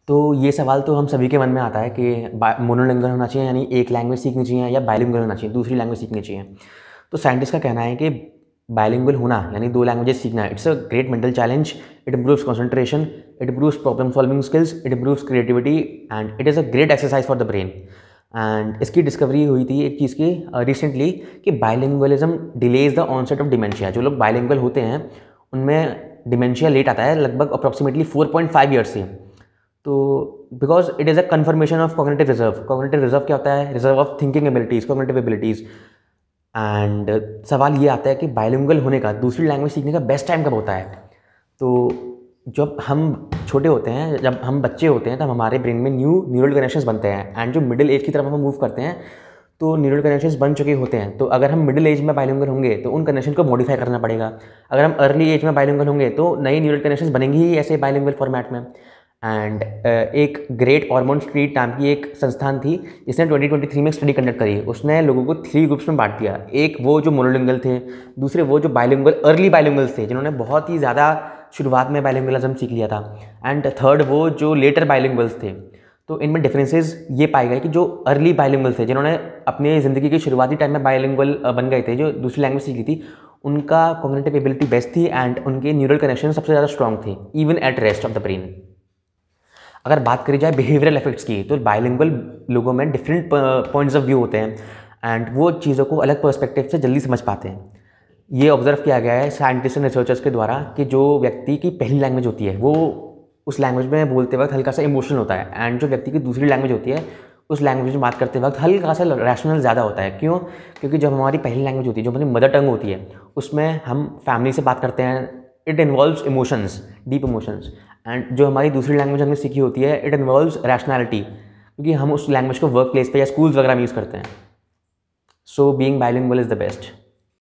तो ये सवाल तो हम सभी के मन में आता है कि मोनोलिंगुअल होना चाहिए, यानी एक लैंग्वेज सीखनी चाहिए, या बाइलिंगुअल होना चाहिए, दूसरी लैंग्वेज सीखनी चाहिए। तो साइंटिस्ट का कहना है कि बाइलिंगुअल होना यानी 2 लैंग्वेजेस सीखना, it's a great mental challenge, it improves concentration, it improves problem solving skills, it improves creativity and it is a great exercise for the brain. And इसकी डिस्कवरी हुई थी एक चीज़ की रिसेंटली कि bilingualism delays the onset of dementia. जो लोग bilingual होते हैं उनमें डिमेंशिया लेट आता है, लगभग अप्रॉक्सीमेटली 4.5 ईयर्स से। तो because it is a confirmation of cognitive reserve. Cognitive reserve क्या होता है? Reserve of thinking abilities, cognitive abilities. And सवाल ये आता है कि बाइलिंगुअल होने का, दूसरी लैंग्वेज सीखने का बेस्ट टाइम कब होता है? तो जब हम छोटे होते हैं, जब हम बच्चे होते हैं, तब हमारे ब्रेन में न्यूरल कनेक्शंस बनते हैं। एंड जो मिडिल एज की तरफ हम मूव करते हैं तो न्यूरल कनेक्शंस बन चुके होते हैं। तो अगर हम मिडिल एज में बाइलिंगुअल होंगे तो उन कनेक्शन को मॉडिफाई करना पड़ेगा। अगर हम अर्ली एज में बाइलिंगुअल होंगे तो नई न्यूरल कनेक्शंस बनेंगी ही ऐसे बाइलिंगुअल फॉर्मेट में। एंड एक ग्रेट हॉर्मोन स्ट्रीट नाम की एक संस्थान थी जिसने 2023 में स्टडी कंडक्ट करी। उसने लोगों को 3 ग्रुप्स में बांट दिया। एक वो जो मोनोलिंगुअल थे, दूसरे वो जो बाइलिंगुअल अर्ली बाइलिंगुअल्स थे जिन्होंने बहुत ही ज़्यादा शुरुआत में बाइलिंगुअलिज्म सीख लिया था, एंड थर्ड वो जो लेटर बाइलिंगुअल्स थे। तो इनमें डिफरेंसेस ये पाए गए कि जो अर्ली बाइलिंगुअल थे, जिन्होंने अपने ज़िंदगी के शुरुआती टाइम में बाइलिंगुअल बन गए थे, जो दूसरी लैंग्वेज सीख ली थी, उनका कॉग्निटिव एबिलिटी बेस्ट थी एंड उनके न्यूरल कनेक्शन सबसे ज़्यादा स्ट्रॉन्ग थे even at rest of the brain. अगर बात करी जाए बिहेवियरल इफेक्ट्स की, तो बाइलिंगुअल लोगों में डिफरेंट पॉइंट्स ऑफ व्यू होते हैं एंड वो चीज़ों को अलग पर्सपेक्टिव से जल्दी समझ पाते हैं। ये ऑब्जर्व किया गया है साइंटिस्ट एंड रिसर्चर्स के द्वारा कि जो व्यक्ति की पहली लैंग्वेज होती है वो उस लैंग्वेज में बोलते वक्त हल्का सा इमोशनल होता है, एंड जो व्यक्ति की दूसरी लैंग्वेज होती है उस लैंग्वेज में बात करते वक्त हल्का सा रैशनल ज़्यादा होता है। क्यों? क्योंकि जब हमारी पहली लैंग्वेज होती है, जो हमारी मदर टंग होती है, उसमें हम फैमिली से बात करते हैं, it involves emotions, deep emotions. And जो हमारी दूसरी लैंग्वेज हमने सीखी होती है, इट इन्वॉल्व्स रैशनैलिटी, क्योंकि हम उस लैंग्वेज को वर्क प्लेस पे या स्कूल्स वगैरह में यूज़ करते हैं। So being bilingual is the best.